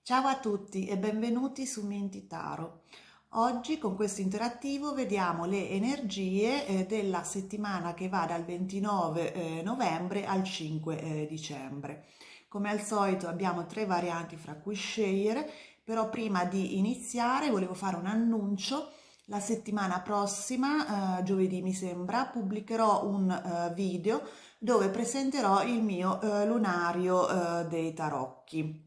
Ciao a tutti e benvenuti su Minty Tarot. Oggi con questo interattivo vediamo le energie della settimana che va dal 29 novembre al 5 dicembre. Come al solito abbiamo tre varianti fra cui scegliere, però prima di iniziare volevo fare un annuncio. La settimana prossima, giovedì mi sembra, pubblicherò un video dove presenterò il mio lunario dei tarocchi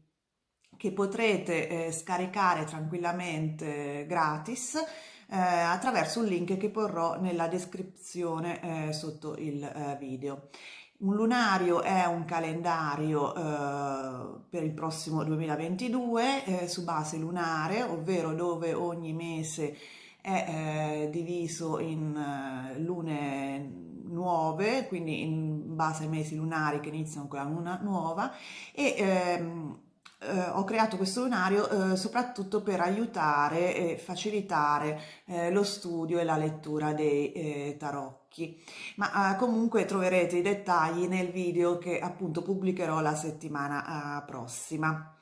che potrete scaricare tranquillamente gratis attraverso un link che porrò nella descrizione sotto il video. Un lunario è un calendario per il prossimo 2022 su base lunare, ovvero dove ogni mese è diviso in lune nuove, quindi in base ai mesi lunari che iniziano con la luna nuova e ho creato questo lunario soprattutto per aiutare e facilitare lo studio e la lettura dei tarocchi, ma comunque troverete i dettagli nel video che appunto pubblicherò la settimana prossima.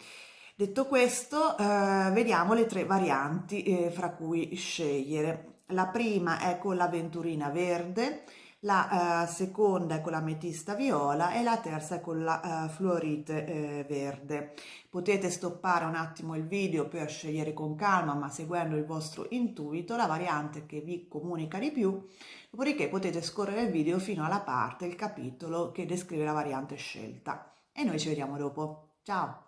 Detto questo, vediamo le tre varianti fra cui scegliere. La prima è con l'avventurina verde, la seconda è con l'ametista viola e la terza è con la fluorite verde. Potete stoppare un attimo il video per scegliere con calma, ma seguendo il vostro intuito, la variante che vi comunica di più. Dopodiché potete scorrere il video fino alla parte, il capitolo che descrive la variante scelta. E noi ci vediamo dopo. Ciao!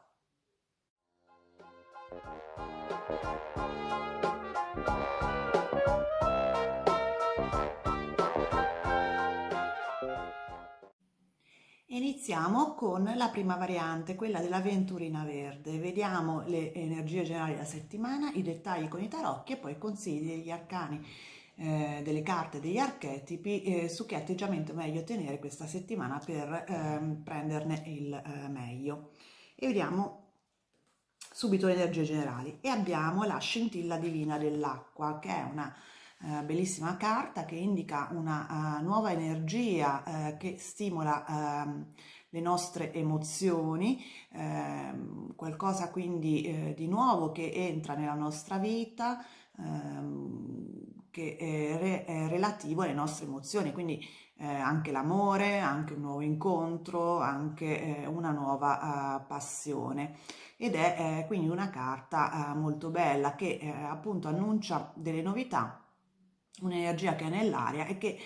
Iniziamo con la prima variante, quella dell'avventurina verde. Vediamo le energie generali della settimana, i dettagli con i tarocchi e poi i consigli degli arcani, delle carte degli archetipi su che atteggiamento è meglio tenere questa settimana per prenderne il meglio. E vediamo subito le energie generali e abbiamo la scintilla divina dell'acqua, che è una bellissima carta che indica una nuova energia che stimola le nostre emozioni, qualcosa quindi di nuovo che entra nella nostra vita, che è relativo alle nostre emozioni, quindi anche l'amore, anche un nuovo incontro, anche una nuova passione. Ed è quindi una carta molto bella che appunto annuncia delle novità, un'energia che è nell'aria e che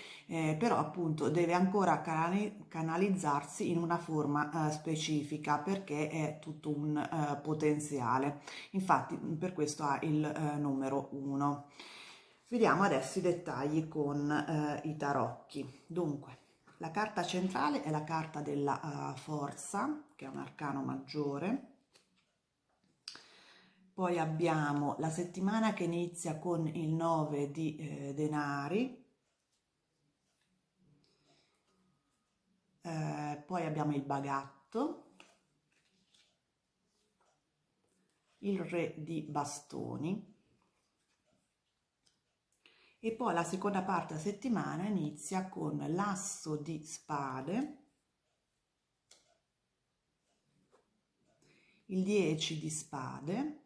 però appunto deve ancora canalizzarsi in una forma specifica perché è tutto un potenziale. Infatti per questo ha il numero 1. Vediamo adesso i dettagli con i tarocchi. Dunque, la carta centrale è la carta della forza, che è un arcano maggiore. Poi abbiamo la settimana che inizia con il 9 di denari. Poi abbiamo il bagatto, il re di bastoni. E poi la seconda parte della settimana inizia con l'asso di spade, il 10 di spade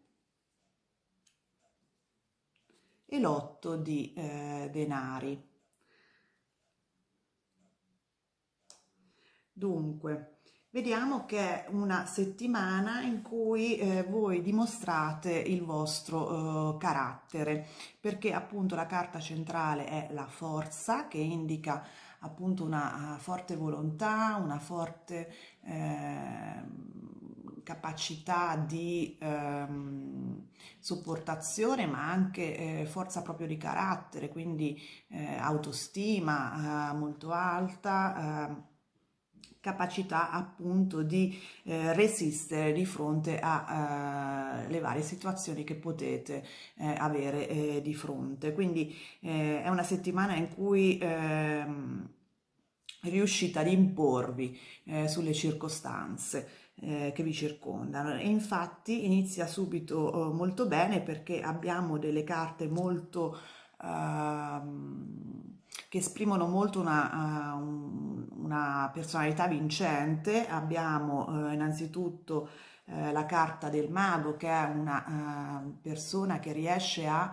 e l'8 di denari. Dunque, vediamo che è una settimana in cui voi dimostrate il vostro carattere, perché appunto la carta centrale è la forza, che indica appunto una forte volontà, una forte capacità di sopportazione, ma anche forza proprio di carattere, quindi autostima molto alta, capacità appunto di resistere di fronte a le varie situazioni che potete avere di fronte. Quindi è una settimana in cui riuscite ad imporvi sulle circostanze che vi circondano e infatti inizia subito molto bene perché abbiamo delle carte molto che esprimono molto una personalità vincente. Abbiamo innanzitutto la carta del mago, che è una persona che riesce a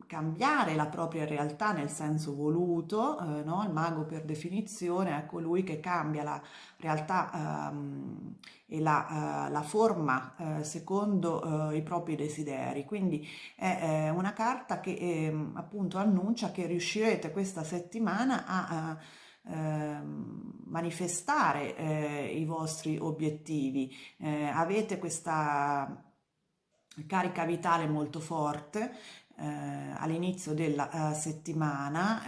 cambiare la propria realtà nel senso voluto, no? Il mago per definizione è colui che cambia la realtà e la forma secondo i propri desideri. Quindi è una carta che appunto annuncia che riuscirete questa settimana a manifestare i vostri obiettivi. Avete questa carica vitale molto forte all'inizio della settimana,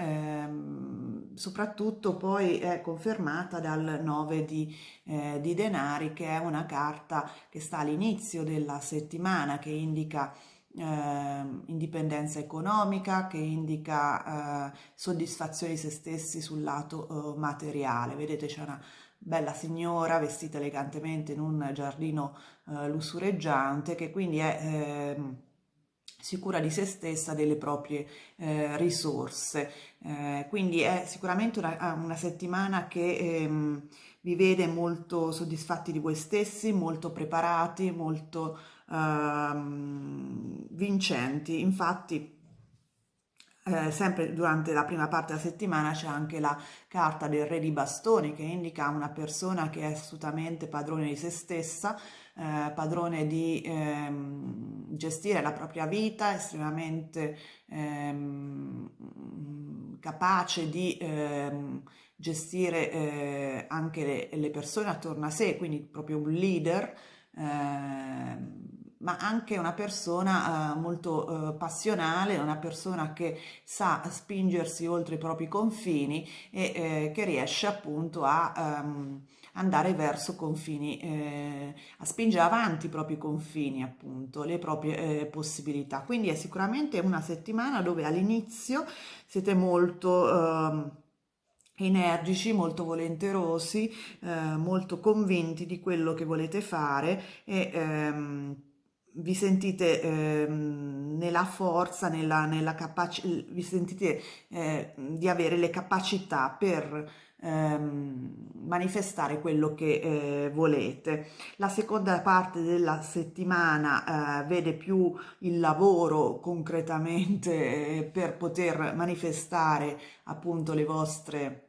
soprattutto poi è confermata dal 9 di denari, che è una carta che sta all'inizio della settimana, che indica indipendenza economica, che indica soddisfazione di se stessi sul lato materiale. Vedete, c'è una bella signora vestita elegantemente in un giardino lussureggiante, che quindi è sicura di se stessa, delle proprie risorse. Quindi è sicuramente una settimana che vi vede molto soddisfatti di voi stessi, molto preparati, molto vincenti. Infatti, sempre durante la prima parte della settimana c'è anche la carta del re di bastoni, che indica una persona che è assolutamente padrone di se stessa, padrone di gestire la propria vita, estremamente capace di gestire anche le persone attorno a sé, quindi proprio un leader. Ma anche una persona molto passionale, una persona che sa spingersi oltre i propri confini e che riesce appunto a andare verso confini, a spingere avanti i propri confini, appunto, le proprie possibilità. Quindi è sicuramente una settimana dove all'inizio siete molto energici, molto volenterosi, molto convinti di quello che volete fare e vi sentite nella forza, nella capacità, vi sentite di avere le capacità per manifestare quello che volete. La seconda parte della settimana vede più il lavoro concretamente per poter manifestare appunto le vostre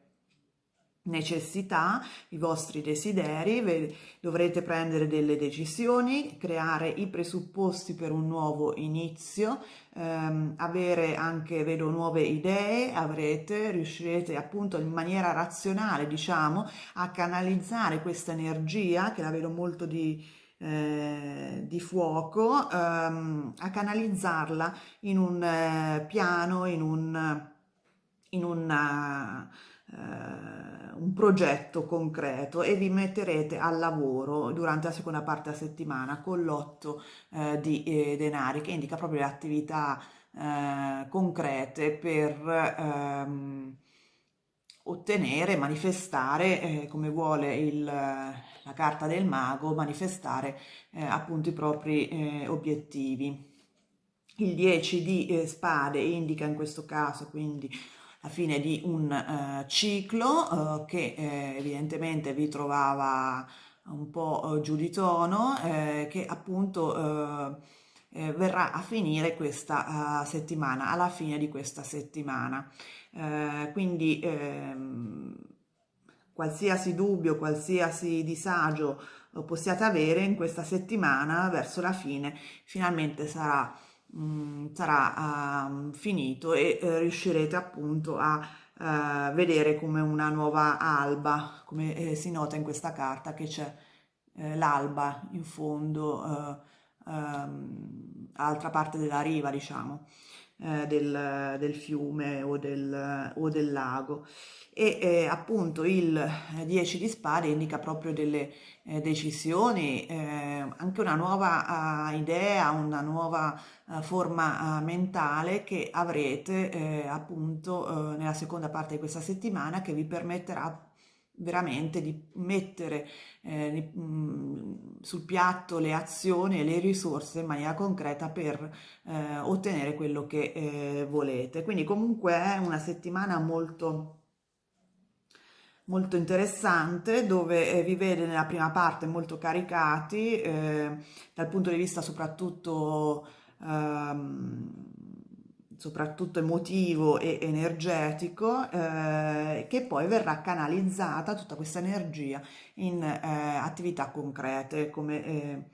necessità, i vostri desideri, dovrete prendere delle decisioni, creare i presupposti per un nuovo inizio, avere anche, vedo, nuove idee, riuscirete appunto in maniera razionale, diciamo, a canalizzare questa energia, che la vedo molto di fuoco, a canalizzarla in un piano, in un progetto concreto, e vi metterete al lavoro durante la seconda parte della settimana con l'otto di denari, che indica proprio le attività concrete per ottenere, manifestare, come vuole la carta del mago, manifestare appunto i propri obiettivi. Il 10 di spade indica in questo caso quindi la fine di un ciclo che evidentemente vi trovava un po' giù di tono, che appunto verrà a finire questa settimana, alla fine di questa settimana. Quindi qualsiasi dubbio, qualsiasi disagio possiate avere in questa settimana, verso la fine finalmente sarà finito e riuscirete appunto a vedere come una nuova alba, come si nota in questa carta che c'è l'alba in fondo, all'altra parte della riva, diciamo, del fiume o del lago. E appunto il 10 di spade indica proprio delle decisioni, anche una nuova idea, una nuova forma mentale che avrete appunto nella seconda parte di questa settimana, che vi permetterà veramente di mettere sul piatto le azioni e le risorse in maniera concreta per ottenere quello che volete. Quindi comunque è una settimana molto molto interessante dove vi vede nella prima parte molto caricati dal punto di vista soprattutto emotivo e energetico, che poi verrà canalizzata tutta questa energia in attività concrete, come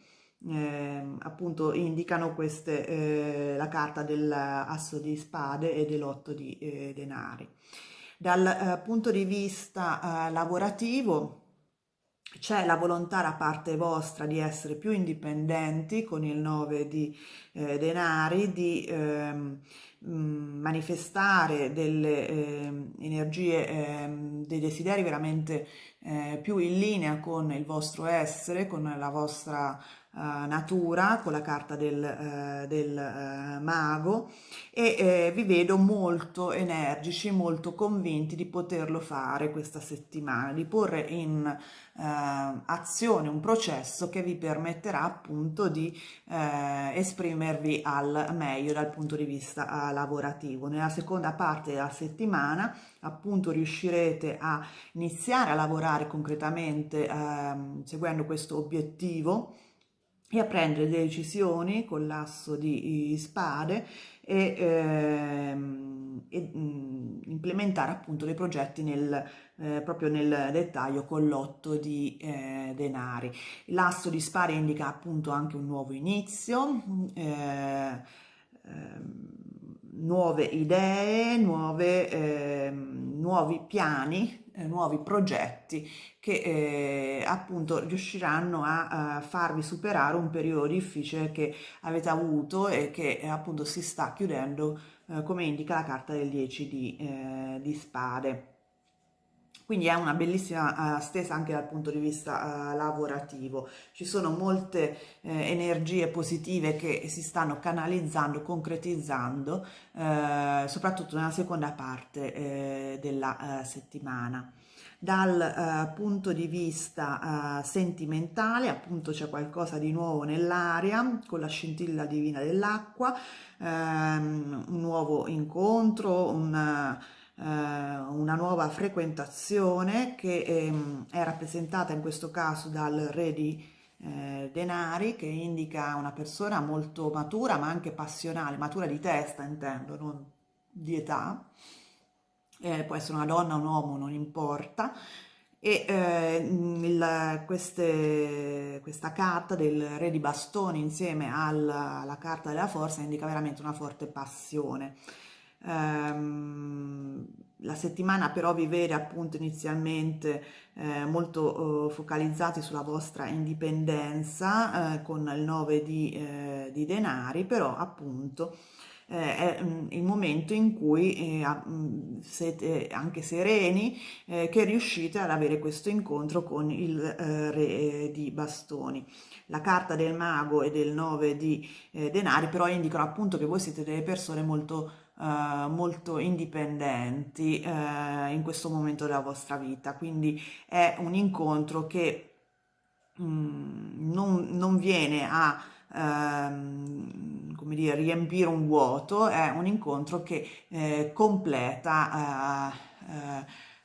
appunto indicano la carta dell'asso di spade e dell'otto di denari. Dal punto di vista lavorativo, c'è la volontà da parte vostra di essere più indipendenti con il 9 di denari, di manifestare delle energie, dei desideri veramente più in linea con il vostro essere, con la vostra natura, con la carta del mago, e vi vedo molto energici, molto convinti di poterlo fare questa settimana, di porre in azione un processo che vi permetterà appunto di esprimervi al meglio dal punto di vista lavorativo. Nella seconda parte della settimana appunto riuscirete a iniziare a lavorare concretamente seguendo questo obiettivo e a prendere delle decisioni con l'asso di spade e implementare appunto dei progetti proprio nel dettaglio con l'otto di denari. L'asso di spade indica appunto anche un nuovo inizio, nuove idee, nuovi piani, nuovi progetti che appunto riusciranno a farvi superare un periodo difficile che avete avuto e che appunto si sta chiudendo, come indica la carta del 10 di spade. Quindi è una bellissima stesa anche dal punto di vista lavorativo. Ci sono molte energie positive che si stanno canalizzando, concretizzando, soprattutto nella seconda parte della settimana. Dal punto di vista sentimentale, appunto, c'è qualcosa di nuovo nell'aria con la scintilla divina dell'acqua, un nuovo incontro, una nuova frequentazione che è rappresentata in questo caso dal re di denari, che indica una persona molto matura ma anche passionale, matura di testa intendo, non di età, può essere una donna, un uomo, non importa. E questa carta del re di bastoni insieme alla carta della forza indica veramente una forte passione. La settimana però vi vede appunto inizialmente molto focalizzati sulla vostra indipendenza con il 9 di denari, però appunto è il momento in cui siete anche sereni, che riuscite ad avere questo incontro con il re di bastoni. La carta del mago e del 9 di denari però indicano appunto che voi siete delle persone molto indipendenti in questo momento della vostra vita, quindi è un incontro che non viene a come dire, riempire un vuoto, è un incontro che completa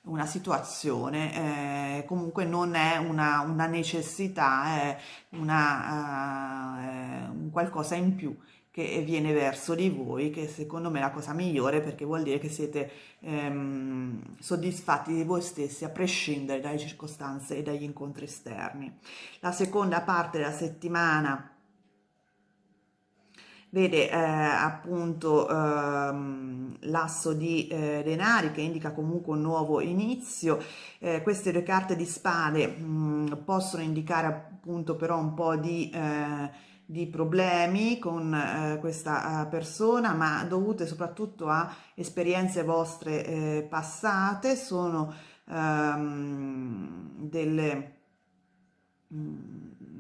una situazione, comunque non è una necessità, è un qualcosa in più che viene verso di voi, che secondo me è la cosa migliore, perché vuol dire che siete soddisfatti di voi stessi a prescindere dalle circostanze e dagli incontri esterni. La seconda parte della settimana vede appunto l'asso di denari, che indica comunque un nuovo inizio. Queste due carte di spade possono indicare appunto però un po' di problemi con questa persona, ma dovute soprattutto a esperienze vostre passate. Sono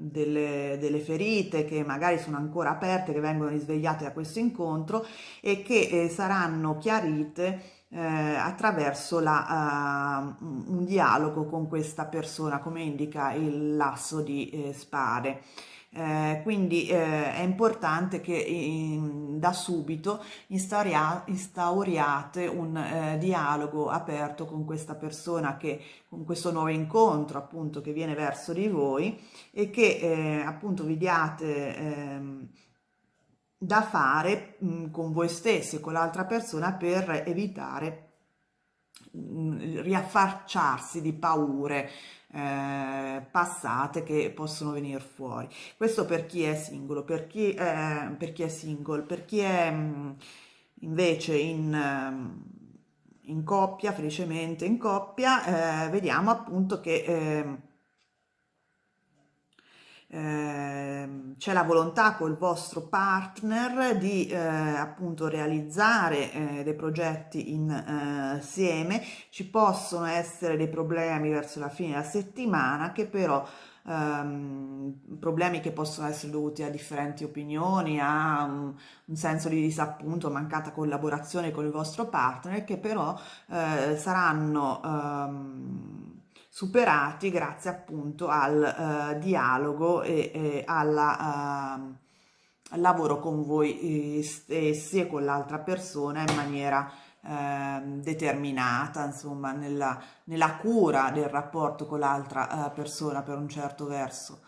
delle ferite che magari sono ancora aperte, che vengono risvegliate da questo incontro e che saranno chiarite attraverso un dialogo con questa persona, come indica l'asso di spade. quindi è importante che da subito instauriate un dialogo aperto con questa persona, con questo nuovo incontro appunto che viene verso di voi, e che appunto vi diate da fare con voi stessi e con l'altra persona per evitare riaffacciarsi di paure passate che possono venire fuori. Questo per chi è singolo, per chi è single, per chi è invece in coppia, felicemente in coppia, vediamo appunto che c'è la volontà col vostro partner di appunto realizzare dei progetti insieme. Ci possono essere dei problemi verso la fine della settimana, che però problemi che possono essere dovuti a differenti opinioni, a un senso di disappunto, mancata collaborazione con il vostro partner, che però saranno superati grazie appunto al dialogo e al lavoro con voi stessi e con l'altra persona in maniera determinata, insomma, nella cura del rapporto con l'altra persona per un certo verso.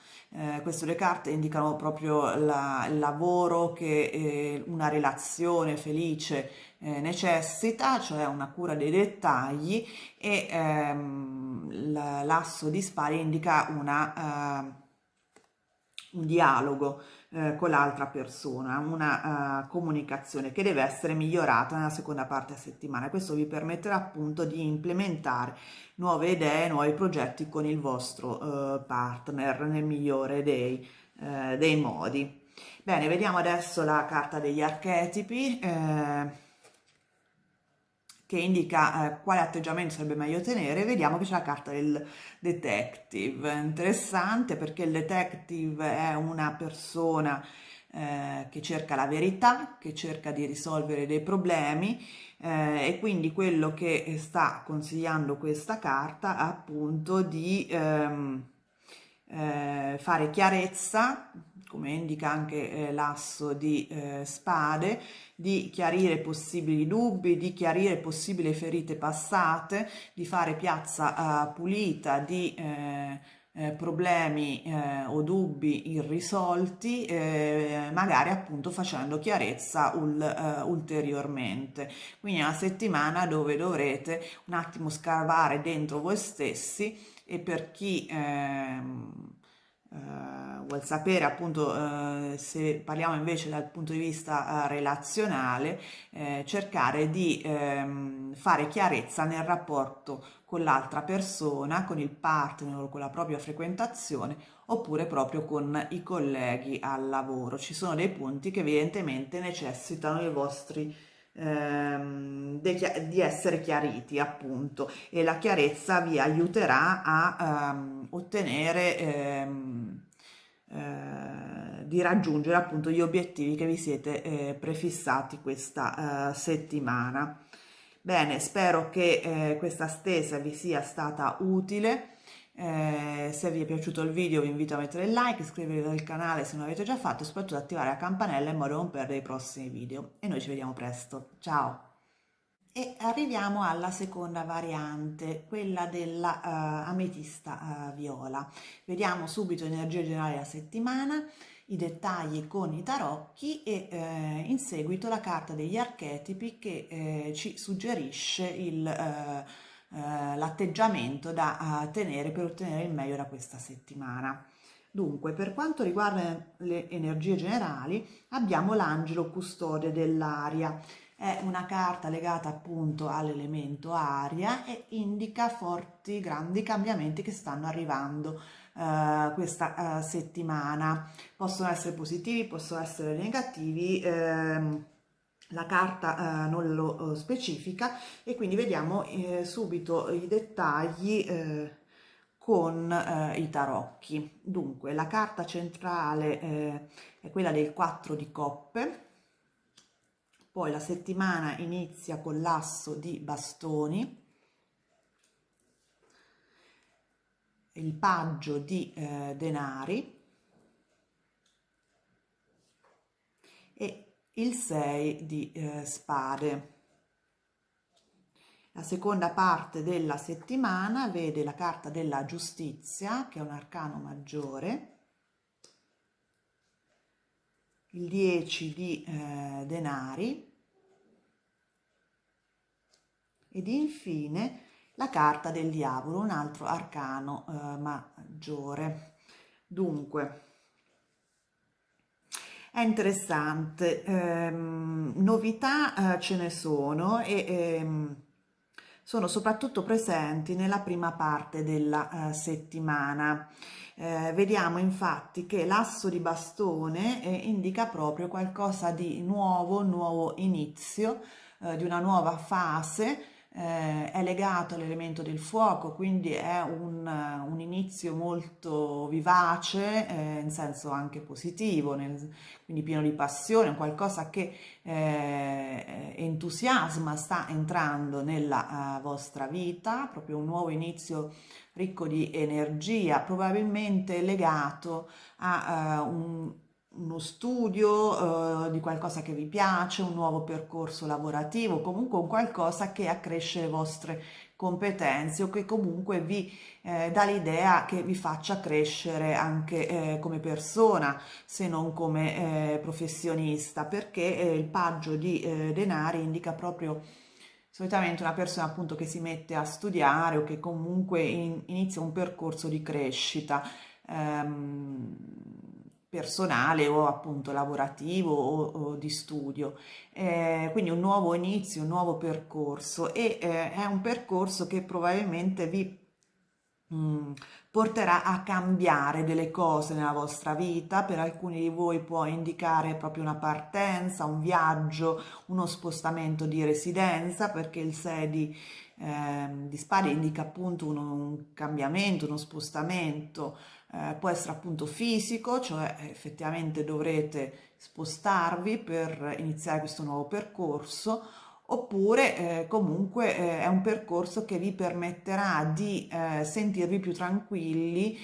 Queste le carte indicano proprio il lavoro che una relazione felice necessita, cioè una cura dei dettagli, e l'asso di spade indica un dialogo con l'altra persona, una comunicazione che deve essere migliorata nella seconda parte a settimana. Questo vi permetterà appunto di implementare nuove idee, nuovi progetti con il vostro partner nel migliore dei modi. Bene, vediamo adesso la carta degli archetipi. Che indica quale atteggiamento sarebbe meglio tenere. Vediamo che c'è la carta del detective. Interessante, perché il detective è una persona che cerca la verità, che cerca di risolvere dei problemi, e quindi quello che sta consigliando questa carta è appunto di fare chiarezza, come indica anche l'asso di spade, di chiarire possibili dubbi, di chiarire possibili ferite passate, di fare piazza pulita di problemi o dubbi irrisolti, magari appunto facendo chiarezza ulteriormente. Quindi è una settimana dove dovrete un attimo scavare dentro voi stessi, e per chi vuol sapere appunto se parliamo invece dal punto di vista relazionale, cercare di fare chiarezza nel rapporto con l'altra persona, con il partner o con la propria frequentazione, oppure proprio con i colleghi al lavoro. Ci sono dei punti che evidentemente necessitano i vostri di essere chiariti appunto, e la chiarezza vi aiuterà a ottenere di raggiungere appunto gli obiettivi che vi siete prefissati questa settimana. Bene, spero che questa stesa vi sia stata utile. Se vi è piaciuto il video vi invito a mettere il like, iscrivervi al canale se non l'avete già fatto, e soprattutto attivare la campanella in modo da non perdere i prossimi video. E noi ci vediamo presto. Ciao! E arriviamo alla seconda variante, quella della ametista viola. Vediamo subito l'energia generale della settimana, i dettagli con i tarocchi, e in seguito la carta degli archetipi che ci suggerisce l'atteggiamento da tenere per ottenere il meglio da questa settimana. Dunque, per quanto riguarda le energie generali, abbiamo l'angelo custode dell'aria. È una carta legata appunto all'elemento aria e indica forti, grandi cambiamenti che stanno arrivando questa settimana. Possono essere positivi, possono essere negativi. La carta non lo specifica, e quindi vediamo subito i dettagli con i tarocchi. Dunque, la carta centrale è quella del 4 di coppe. Poi la settimana inizia con l'asso di bastoni, il paggio di denari, e il 6 di spade. La seconda parte della settimana vede la carta della giustizia, che è un arcano maggiore, il 10 di denari ed infine la carta del diavolo, un altro arcano maggiore. Dunque, è interessante, novità ce ne sono e sono soprattutto presenti nella prima parte della settimana. Vediamo infatti che l'asso di bastone indica proprio qualcosa di nuovo, un nuovo inizio, di una nuova fase. È legato all'elemento del fuoco, quindi è un inizio molto vivace, in senso anche positivo, quindi pieno di passione, qualcosa che entusiasma, sta entrando nella vostra vita, proprio un nuovo inizio ricco di energia, probabilmente legato a uno studio di qualcosa che vi piace, un nuovo percorso lavorativo, comunque un qualcosa che accresce le vostre competenze o che comunque vi dà l'idea che vi faccia crescere anche come persona, se non come professionista, perché il paggio di denari indica proprio solitamente una persona appunto che si mette a studiare o che comunque inizia un percorso di crescita personale o appunto lavorativo o di studio. Quindi un nuovo inizio, un nuovo percorso e è un percorso che probabilmente vi mm, porterà a cambiare delle cose nella vostra vita. Per alcuni di voi può indicare proprio una partenza, un viaggio, uno spostamento di residenza, perché il 6 di spade indica appunto un cambiamento, uno spostamento, può essere appunto fisico, cioè effettivamente dovrete spostarvi per iniziare questo nuovo percorso, oppure comunque è un percorso che vi permetterà di sentirvi più tranquilli,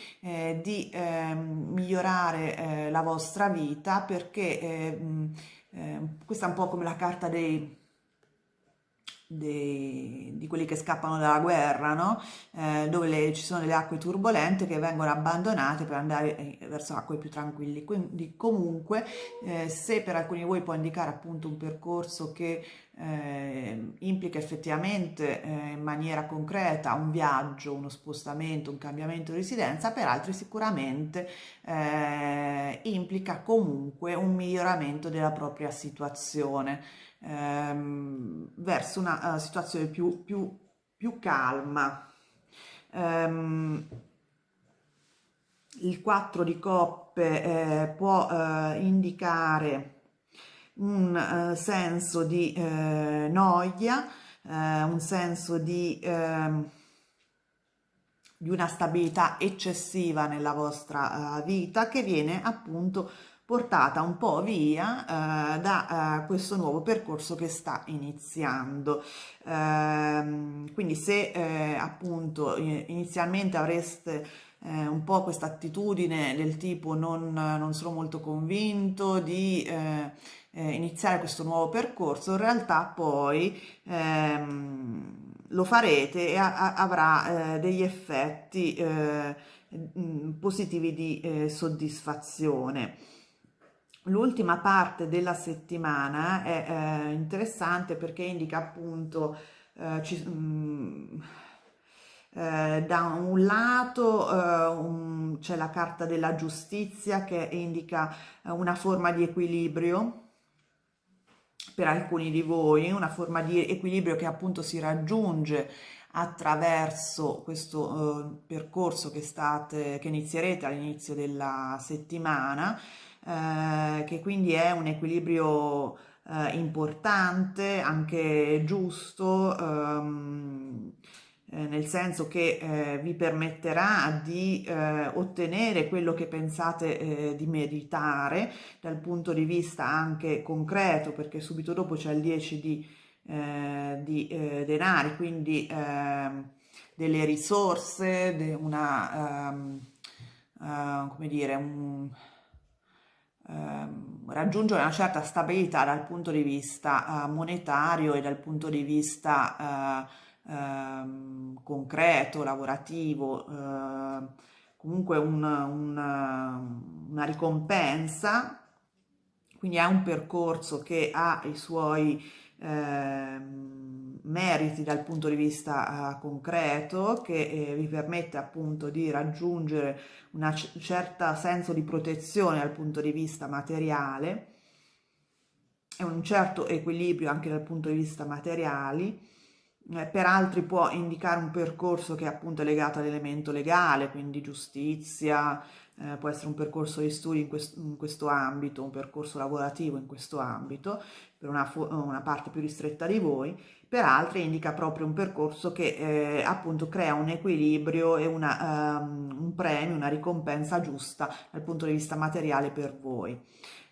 di migliorare la vostra vita, perché questa è un po' come la carta di quelli che scappano dalla guerra, no? Dove ci sono delle acque turbolente che vengono abbandonate per andare verso acque più tranquilli. Quindi comunque se per alcuni di voi può indicare appunto un percorso che implica effettivamente in maniera concreta un viaggio, uno spostamento, un cambiamento di residenza, per altri sicuramente implica comunque un miglioramento della propria situazione verso una situazione più calma. Ehm, il 4 di coppe può indicare un senso di noia, un senso di una stabilità eccessiva nella vostra vita, che viene appunto portata un po' via da questo nuovo percorso che sta iniziando. Quindi se appunto inizialmente avreste un po' questa attitudine del tipo non sono molto convinto di iniziare questo nuovo percorso, in realtà poi lo farete e avrà degli effetti positivi di soddisfazione. L'ultima parte della settimana è interessante perché indica appunto da un lato c'è la carta della giustizia che indica una forma di equilibrio per alcuni di voi, una forma di equilibrio che appunto si raggiunge attraverso questo percorso che inizierete all'inizio della settimana, che quindi è un equilibrio importante, anche giusto, nel senso che vi permetterà di ottenere quello che pensate di meritare dal punto di vista anche concreto, perché subito dopo c'è il 10 di denari, quindi delle risorse, come dire, raggiungere una certa stabilità dal punto di vista monetario e dal punto di vista concreto, lavorativo, comunque una ricompensa, quindi è un percorso che ha i suoi meriti dal punto di vista concreto, che vi permette appunto di raggiungere una certa senso di protezione dal punto di vista materiale e un certo equilibrio anche dal punto di vista materiali. Per altri può indicare un percorso che appunto è legato all'elemento legale, quindi giustizia, può essere un percorso di studi in questo ambito, un percorso lavorativo in questo ambito, per una parte più ristretta di voi. Per altri indica proprio un percorso che appunto crea un equilibrio e un premio, una ricompensa giusta dal punto di vista materiale per voi.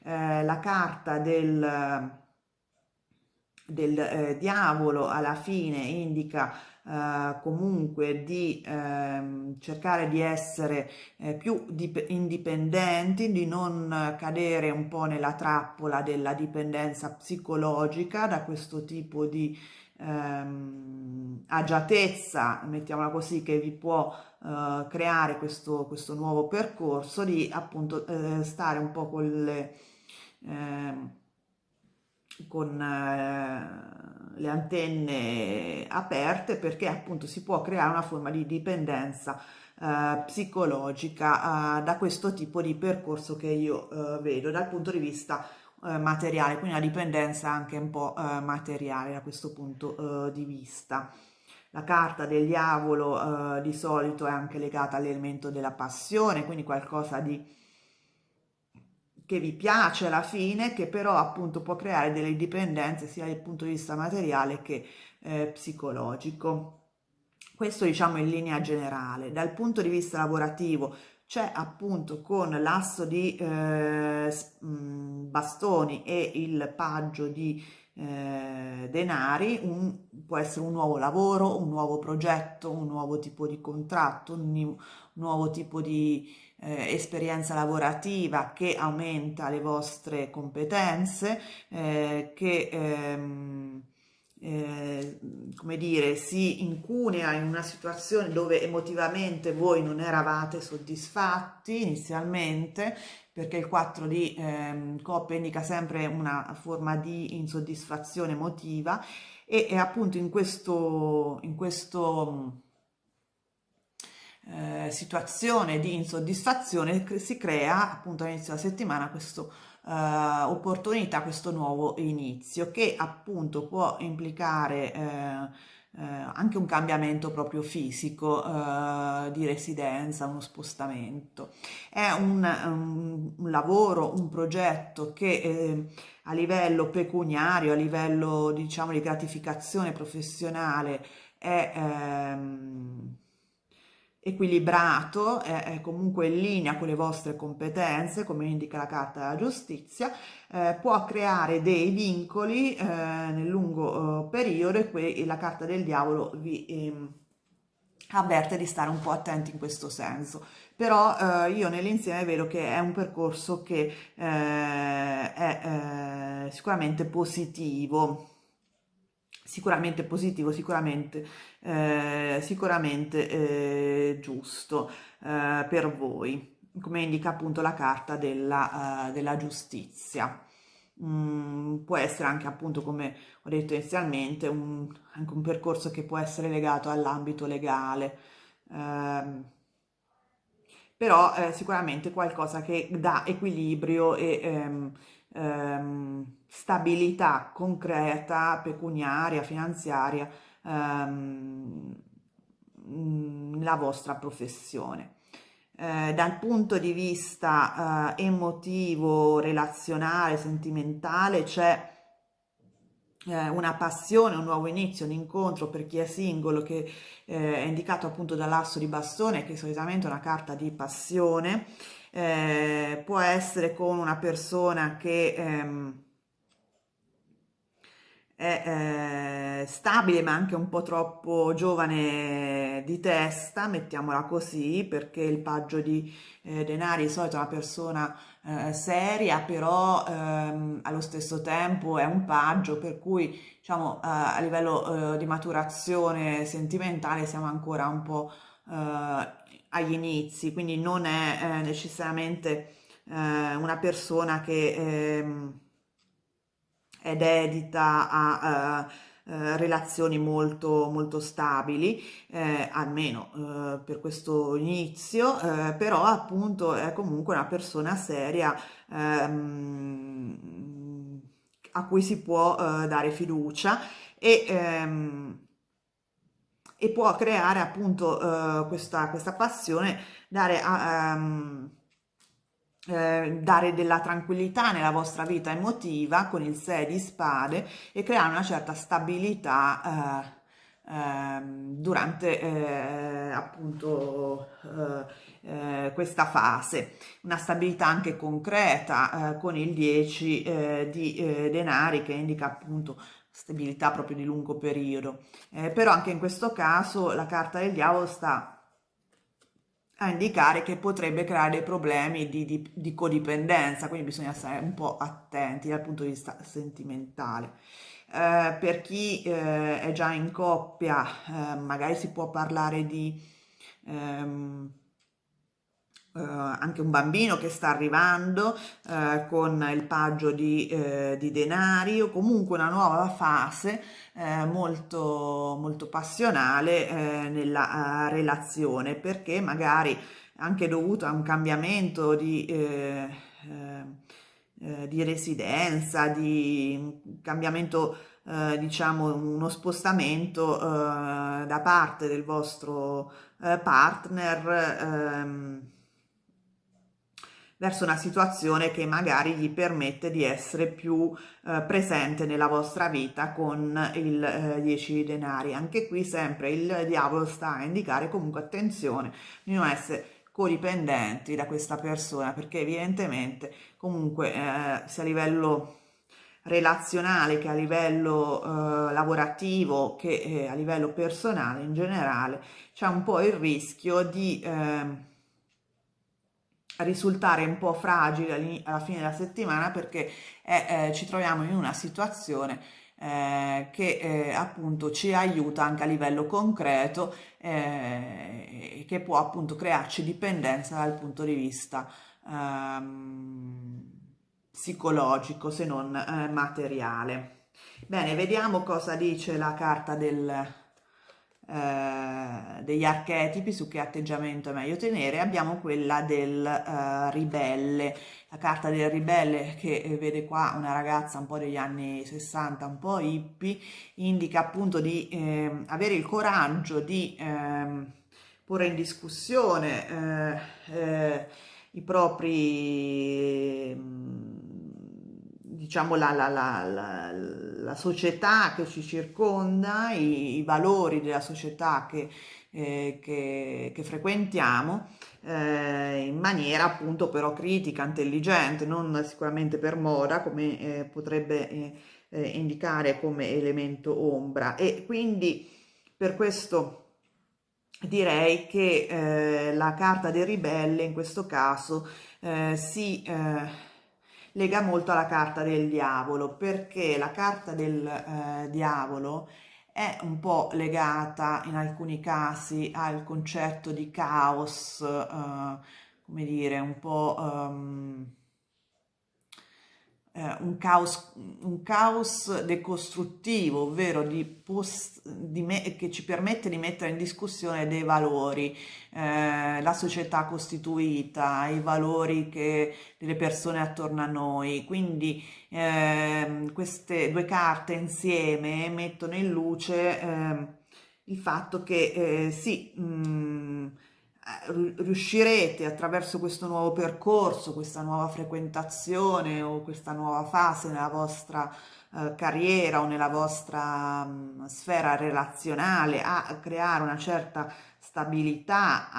La carta del diavolo alla fine indica comunque di cercare di essere più indipendenti, di non cadere un po' nella trappola della dipendenza psicologica da questo tipo di agiatezza, mettiamola così, che vi può creare questo nuovo percorso, di appunto stare un po' ehm, con le antenne aperte, perché appunto si può creare una forma di dipendenza psicologica da questo tipo di percorso che io vedo dal punto di vista materiale, quindi una dipendenza anche un po' materiale da questo punto di vista. La carta del diavolo di solito è anche legata all'elemento della passione, quindi qualcosa di che vi piace alla fine, che però appunto può creare delle dipendenze sia dal punto di vista materiale che psicologico. Questo diciamo in linea generale. Dal punto di vista lavorativo c'è appunto con l'asso di bastoni e il paggio di denari, può essere un nuovo lavoro, un nuovo progetto, un nuovo tipo di contratto, un nuovo tipo di esperienza lavorativa che aumenta le vostre competenze, che come dire, si incunea in una situazione dove emotivamente voi non eravate soddisfatti inizialmente, perché il 4 di coppe indica sempre una forma di insoddisfazione emotiva e appunto in questo situazione di insoddisfazione si crea appunto all'inizio della settimana questa opportunità, questo nuovo inizio che appunto può implicare anche un cambiamento proprio fisico di residenza, uno spostamento. È un lavoro, un progetto che a livello pecuniario, a livello diciamo di gratificazione professionale è equilibrato, è comunque in linea con le vostre competenze, come indica la carta della giustizia, può creare dei vincoli nel lungo periodo e la carta del diavolo vi avverte di stare un po' attenti in questo senso. Però io nell'insieme vedo che è un percorso che è sicuramente positivo, sicuramente giusto per voi, come indica appunto la carta della giustizia. Può essere anche appunto, come ho detto inizialmente, anche un percorso che può essere legato all'ambito legale. Ehm, Però sicuramente qualcosa che dà equilibrio e stabilità concreta, pecuniaria, finanziaria, nella vostra professione. Dal punto di vista emotivo, relazionale, sentimentale, c'è una passione, un nuovo inizio, un incontro per chi è singolo che è indicato appunto dall'asso di bastone, che solitamente è una carta di passione, può essere con una persona che è stabile ma anche un po' troppo giovane di testa, mettiamola così, perché il paggio di denari di solito è una persona seria, però allo stesso tempo è un paggio per cui diciamo a livello di maturazione sentimentale siamo ancora un po' agli inizi, quindi non è necessariamente una persona che è dedita a relazioni molto stabili, almeno per questo inizio, però appunto è comunque una persona seria a cui si può dare fiducia e può creare appunto questa passione, dare della tranquillità nella vostra vita emotiva con il 6 di spade e creare una certa stabilità durante appunto questa fase, una stabilità anche concreta con il 10 di denari che indica appunto stabilità proprio di lungo periodo. Però anche in questo caso la carta del diavolo sta a indicare che potrebbe creare dei problemi di codipendenza, quindi bisogna stare un po' attenti dal punto di vista sentimentale. Per chi è già in coppia, magari si può parlare di ehm, anche un bambino che sta arrivando con il paggio di denari o comunque una nuova fase molto passionale nella relazione perché magari anche dovuto a un cambiamento di residenza, di un cambiamento diciamo uno spostamento da parte del vostro partner verso una situazione che magari gli permette di essere più presente nella vostra vita con il 10 di denari. Anche qui sempre il diavolo sta a indicare comunque attenzione di non essere codipendenti da questa persona perché evidentemente comunque sia a livello relazionale che a livello lavorativo che a livello personale in generale c'è un po' il rischio di risultare un po' fragili alla fine della settimana perché ci troviamo in una situazione che appunto ci aiuta anche a livello concreto e che può appunto crearci dipendenza dal punto di vista psicologico se non materiale. Bene, vediamo cosa dice la carta degli archetipi su che atteggiamento è meglio tenere. Abbiamo quella del ribelle, la carta del ribelle che vede qua una ragazza un po' degli anni 60, un po' hippie, indica appunto di avere il coraggio di porre in discussione i propri diciamo la società che ci circonda, i valori della società che frequentiamo in maniera appunto però critica, intelligente, non sicuramente per moda come potrebbe indicare come elemento ombra e quindi per questo direi che la carta del ribelle in questo caso si lega molto alla carta del diavolo perché la carta del diavolo è un po' legata in alcuni casi al concetto di caos, come dire, un po' un caos decostruttivo, ovvero che ci permette di mettere in discussione dei valori, la società costituita, i valori delle persone attorno a noi. Quindi queste due carte insieme mettono in luce il fatto che sì, riuscirete attraverso questo nuovo percorso, questa nuova frequentazione o questa nuova fase nella vostra carriera o nella vostra sfera relazionale a creare una certa stabilità,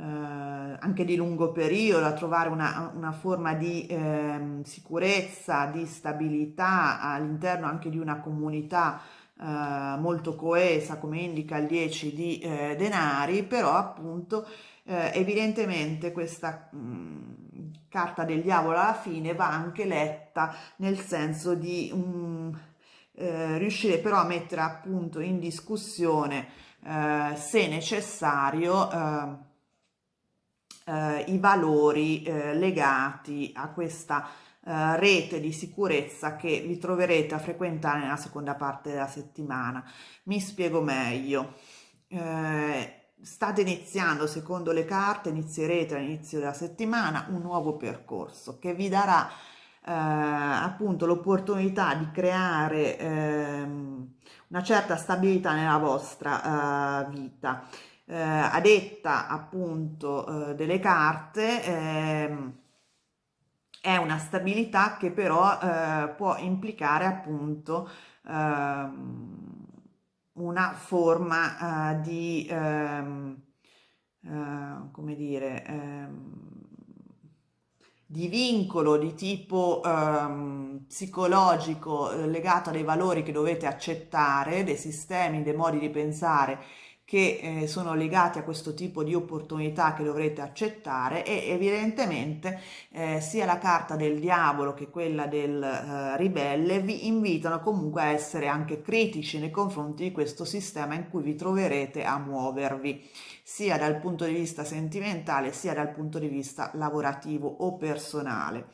anche di lungo periodo, a trovare una forma di sicurezza, di stabilità all'interno anche di una comunità molto coesa, come indica il 10 di denari, però appunto evidentemente questa carta del diavolo alla fine va anche letta nel senso di riuscire però a mettere appunto in discussione, se necessario, i valori legati a questa rete di sicurezza che vi troverete a frequentare nella seconda parte della settimana. Mi spiego meglio. State iniziando, secondo le carte, inizierete all'inizio della settimana un nuovo percorso che vi darà appunto l'opportunità di creare una certa stabilità nella vostra vita. A detta appunto delle carte, è una stabilità che però può implicare appunto una forma come dire, di vincolo di tipo psicologico legato a dei valori che dovete accettare, dei sistemi, dei modi di pensare che sono legati a questo tipo di opportunità che dovrete accettare e evidentemente sia la carta del diavolo che quella del ribelle vi invitano comunque a essere anche critici nei confronti di questo sistema in cui vi troverete a muovervi, sia dal punto di vista sentimentale sia dal punto di vista lavorativo o personale.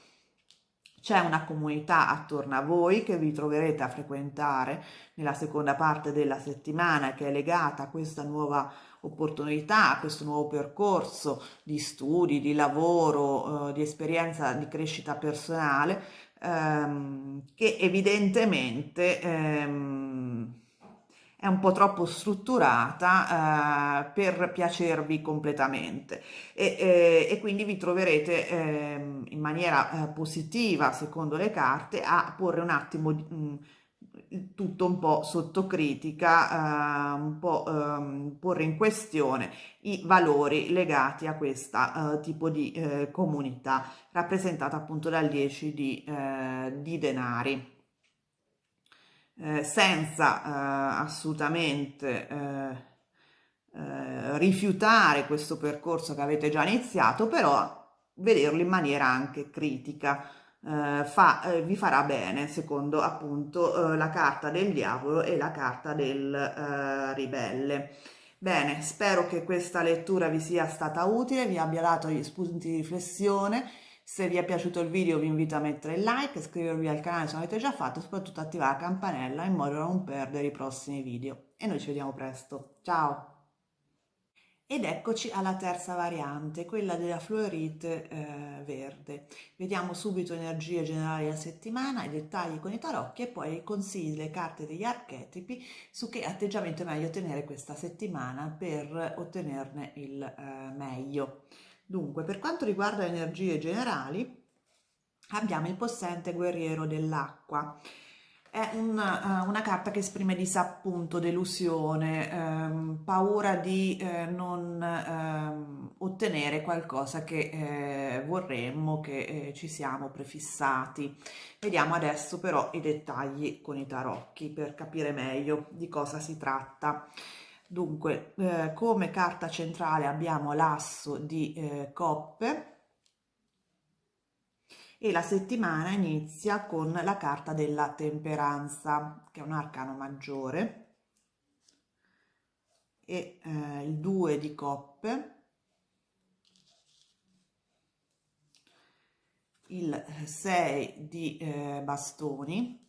C'è una comunità attorno a voi che vi troverete a frequentare nella seconda parte della settimana che è legata a questa nuova opportunità, a questo nuovo percorso di studi, di lavoro, di esperienza, di crescita personale, che evidentemente è un po' troppo strutturata per piacervi completamente e quindi vi troverete in maniera positiva, secondo le carte, a porre un attimo il tutto un po' sotto critica, un po' porre in questione i valori legati a questo tipo di comunità, rappresentata appunto dal 10 di denari. Senza assolutamente rifiutare questo percorso che avete già iniziato, però vederlo in maniera anche critica. Vi farà bene, secondo appunto la carta del diavolo e la carta del ribelle. Bene, spero che questa lettura vi sia stata utile, vi abbia dato gli spunti di riflessione. Se vi è piaciuto il video vi invito a mettere il like, iscrivervi al canale se non l'avete già fatto e soprattutto attivare la campanella in modo da non perdere i prossimi video. E noi ci vediamo presto. Ciao! Ed eccoci alla terza variante, quella della fluorite verde. Vediamo subito energie generali della settimana, i dettagli con i tarocchi e poi i consigli, le carte degli archetipi su che atteggiamento è meglio tenere questa settimana per ottenerne il meglio. Dunque, per quanto riguarda le energie generali, abbiamo il possente guerriero dell'acqua. È una carta che esprime disappunto, delusione, paura di non ottenere qualcosa che vorremmo, che ci siamo prefissati. Vediamo adesso però i dettagli con i tarocchi per capire meglio di cosa si tratta. Dunque, come carta centrale abbiamo l'asso di coppe e la settimana inizia con la carta della temperanza, che è un arcano maggiore, e il 2 di coppe, il 6 di bastoni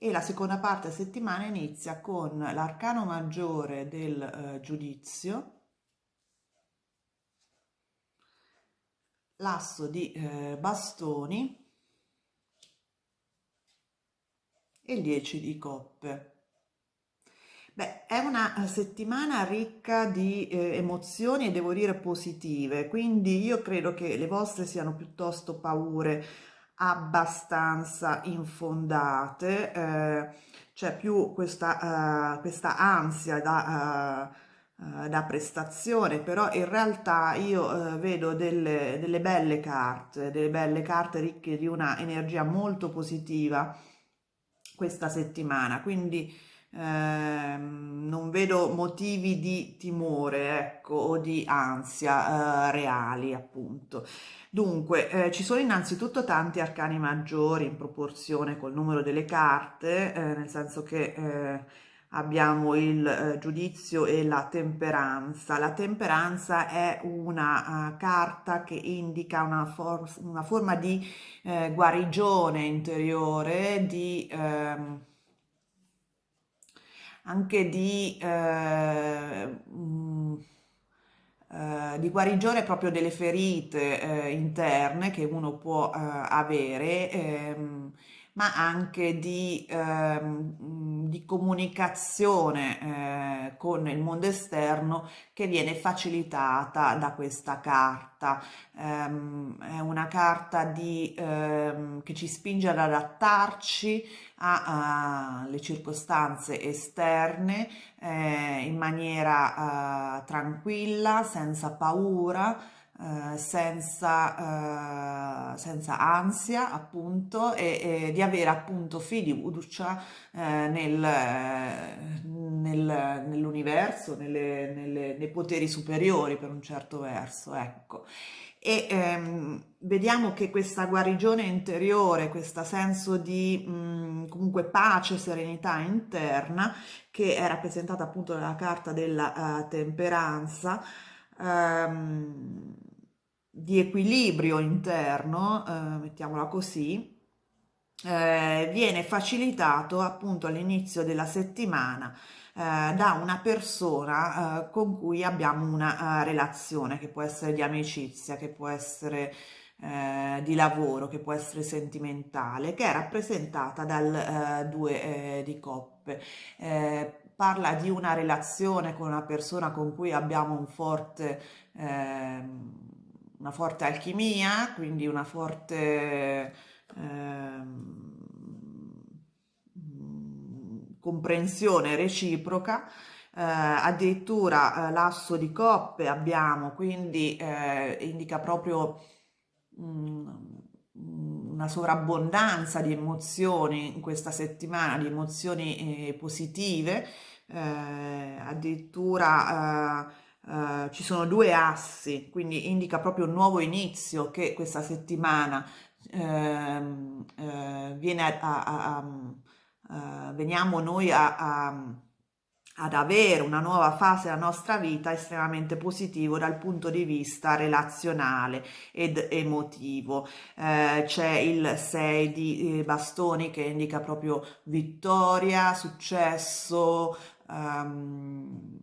e la seconda parte della settimana inizia con l'arcano maggiore del giudizio, l'asso di bastoni e il 10 di coppe. Beh, è una settimana ricca di emozioni e devo dire positive, quindi io credo che le vostre siano piuttosto paure abbastanza infondate, c'è più questa ansia da da prestazione, però in realtà io vedo delle belle carte ricche di una energia molto positiva questa settimana, quindi non vedo motivi di timore, ecco, o di ansia reali, appunto. Dunque, ci sono innanzitutto tanti arcani maggiori in proporzione col numero delle carte, nel senso che abbiamo il giudizio e la temperanza. La temperanza è una carta che indica una forma di guarigione interiore, anche di guarigione proprio delle ferite interne che uno può avere, ma anche di comunicazione con il mondo esterno che viene facilitata da questa carta. È una carta che ci spinge ad adattarci alle circostanze esterne in maniera tranquilla, senza paura, senza ansia, appunto, e di avere appunto fiducia nell'universo, nei poteri superiori per un certo verso, ecco. E vediamo che questa guarigione interiore, questo senso di comunque pace, serenità interna, che è rappresentata appunto nella carta della temperanza, ehm, di equilibrio interno, mettiamola così, viene facilitato appunto all'inizio della settimana da una persona con cui abbiamo una relazione che può essere di amicizia, che può essere di lavoro, che può essere sentimentale, che è rappresentata dal 2 di coppe. Parla di una relazione con una persona con cui abbiamo una forte alchimia, quindi una forte comprensione reciproca, addirittura l'asso di coppe abbiamo, quindi indica proprio mm, una sovrabbondanza di emozioni in questa settimana, di emozioni positive, addirittura ci sono due assi, quindi indica proprio un nuovo inizio che questa settimana viene veniamo noi ad avere una nuova fase della nostra vita estremamente positivo dal punto di vista relazionale ed emotivo. C'è il 6 di bastoni che indica proprio vittoria, successo,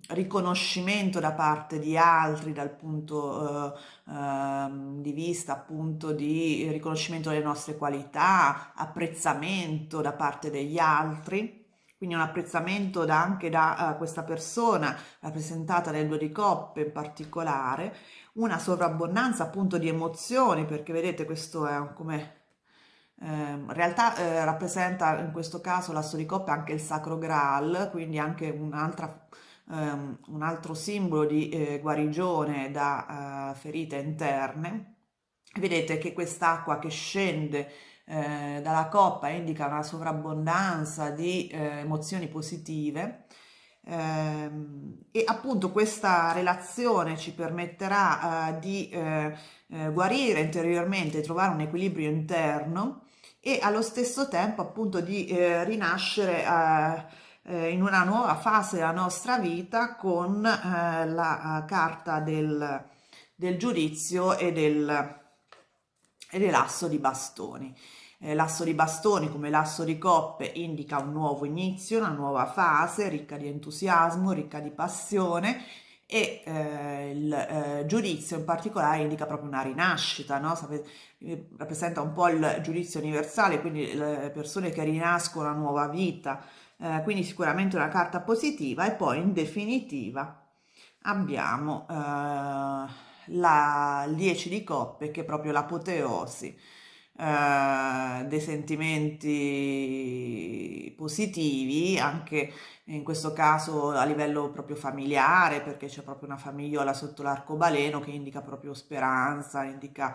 riconoscimento da parte di altri dal punto di vista appunto di riconoscimento delle nostre qualità, apprezzamento da parte degli altri. Quindi un apprezzamento anche da questa persona rappresentata nel 2 di coppe in particolare, una sovrabbondanza appunto di emozioni, perché vedete questo è come in realtà rappresenta in questo caso l'asso di coppe anche il Sacro Graal, quindi anche un altro simbolo di guarigione da ferite interne. Vedete che quest'acqua che scende dalla coppa indica una sovrabbondanza di emozioni positive. E appunto questa relazione ci permetterà di guarire interiormente, trovare un equilibrio interno e allo stesso tempo appunto di rinascere in una nuova fase della nostra vita con la carta del giudizio e dell'asso di bastoni. L'asso di bastoni, come l'asso di coppe, indica un nuovo inizio, una nuova fase ricca di entusiasmo, ricca di passione, e il giudizio in particolare indica proprio una rinascita, no? Rappresenta un po' il giudizio universale, quindi le persone che rinascono a nuova vita, quindi sicuramente una carta positiva. E poi in definitiva abbiamo il 10 di coppe, che è proprio l'apoteosi, dei sentimenti positivi, anche in questo caso a livello proprio familiare, perché c'è proprio una famigliola sotto l'arcobaleno che indica proprio speranza, indica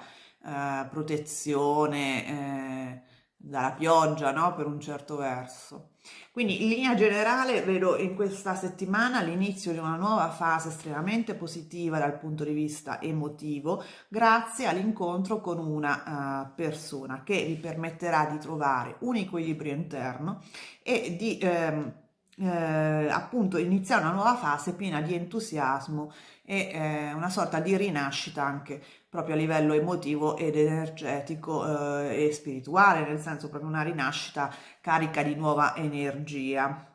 protezione dalla pioggia, no? Per un certo verso. Quindi in linea generale vedo in questa settimana l'inizio di una nuova fase estremamente positiva dal punto di vista emotivo, grazie all'incontro con una persona che vi permetterà di trovare un equilibrio interno e di appunto iniziare una nuova fase piena di entusiasmo e una sorta di rinascita anche proprio a livello emotivo ed energetico e spirituale, nel senso proprio una rinascita carica di nuova energia.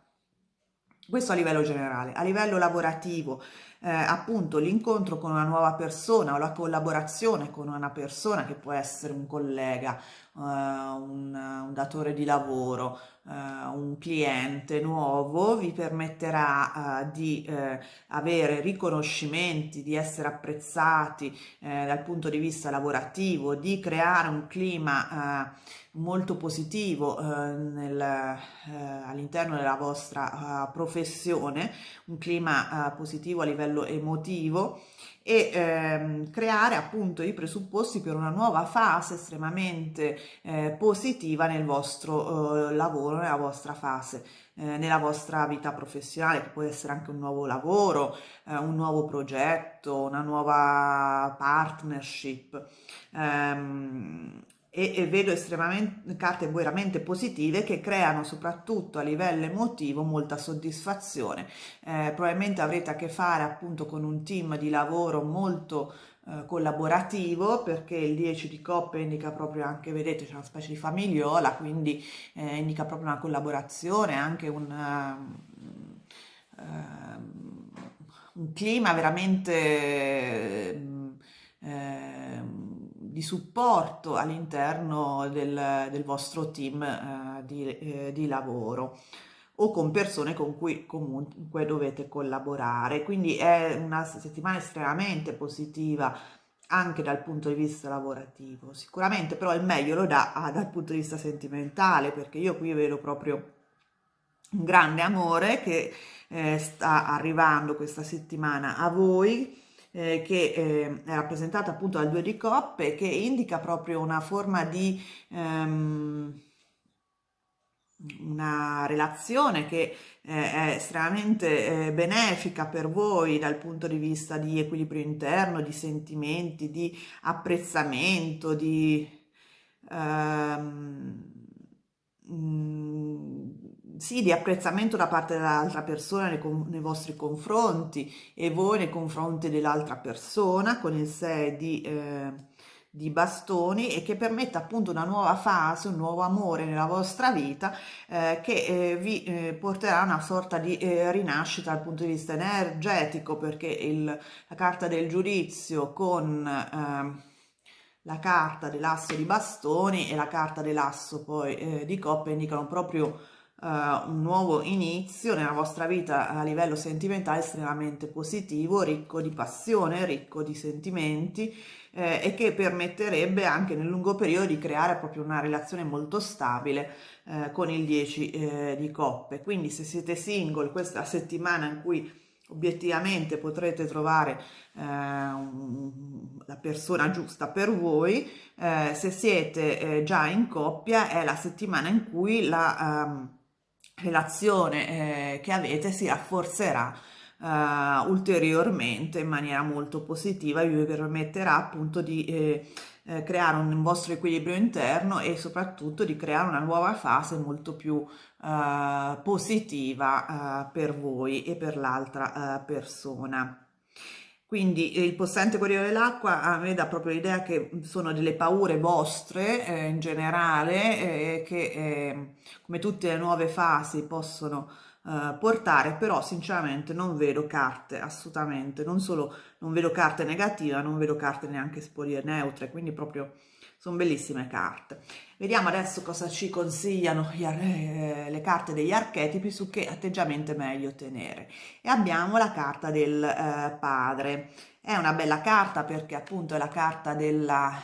Questo a livello generale. A livello lavorativo, appunto l'incontro con una nuova persona o la collaborazione con una persona che può essere un collega, un datore di lavoro, un cliente nuovo vi permetterà di avere riconoscimenti, di essere apprezzati dal punto di vista lavorativo, di creare un clima molto positivo all'interno della vostra professione, un clima positivo a livello emotivo e creare appunto i presupposti per una nuova fase estremamente positiva nel vostro lavoro, nella vostra fase, nella vostra vita professionale, che può essere anche un nuovo lavoro, un nuovo progetto, una nuova partnership. E vedo estremamente carte veramente positive che creano soprattutto a livello emotivo molta soddisfazione. Probabilmente avrete a che fare appunto con un team di lavoro molto collaborativo, perché il 10 di coppe indica proprio anche, vedete, c'è una specie di famigliola, quindi indica proprio una collaborazione, anche un clima veramente di supporto all'interno del vostro team di lavoro o con persone con cui comunque dovete collaborare. Quindi è una settimana estremamente positiva anche dal punto di vista lavorativo. Sicuramente però il meglio lo dà dal punto di vista sentimentale, perché io qui vedo proprio un grande amore che sta arrivando questa settimana a voi, che è rappresentata appunto dal due di coppe, che indica proprio una forma di una relazione che è estremamente benefica per voi dal punto di vista di equilibrio interno, di sentimenti, di apprezzamento, di ehm, mm, sì, di apprezzamento da parte dell'altra persona nei vostri confronti e voi nei confronti dell'altra persona con il 6 di bastoni, e che permetta appunto una nuova fase, un nuovo amore nella vostra vita che vi porterà a una sorta di rinascita dal punto di vista energetico, perché la carta del giudizio con la carta dell'asso di bastoni e la carta dell'asso poi di coppe indicano proprio un nuovo inizio nella vostra vita a livello sentimentale estremamente positivo, ricco di passione, ricco di sentimenti e che permetterebbe anche nel lungo periodo di creare proprio una relazione molto stabile con il 10 di coppe. Quindi se siete single, questa è la settimana in cui obiettivamente potrete trovare la persona giusta per voi. Se siete già in coppia è la settimana in cui la relazione che avete si rafforzerà ulteriormente in maniera molto positiva e vi permetterà appunto di creare un vostro equilibrio interno e soprattutto di creare una nuova fase molto più positiva per voi e per l'altra persona. Quindi il possente Corriere dell'Acqua a me dà proprio l'idea che sono delle paure vostre in generale che come tutte le nuove fasi possono portare, però sinceramente non vedo carte assolutamente, non solo non vedo carte negative, non vedo carte neanche spolie neutre, quindi proprio sono bellissime carte. Vediamo adesso cosa ci consigliano le carte degli archetipi su che atteggiamento è meglio tenere. E abbiamo la carta del padre. È una bella carta perché appunto è la carta della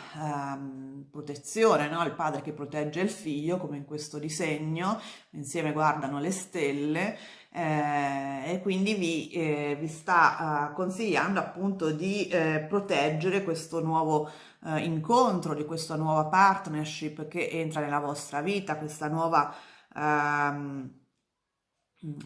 protezione, no? Il padre che protegge il figlio, come in questo disegno, insieme guardano le stelle, e quindi vi sta consigliando appunto di proteggere questo nuovo incontro, di questa nuova partnership che entra nella vostra vita, questa nuova ehm,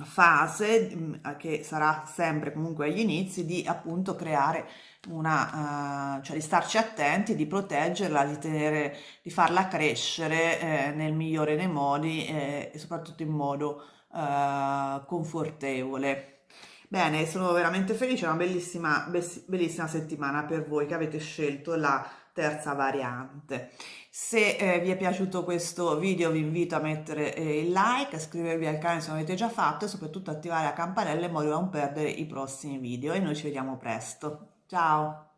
fase che sarà sempre comunque agli inizi di appunto creare cioè di starci attenti, di proteggerla, di tenere, di farla crescere nel migliore dei modi e soprattutto in modo confortevole. Bene, sono veramente felice, è una bellissima settimana per voi che avete scelto la terza variante. Se vi è piaciuto questo video vi invito a mettere il like, a iscrivervi al canale se non avete già fatto e soprattutto attivare la campanella in modo da non perdere i prossimi video e noi ci vediamo presto. Ciao!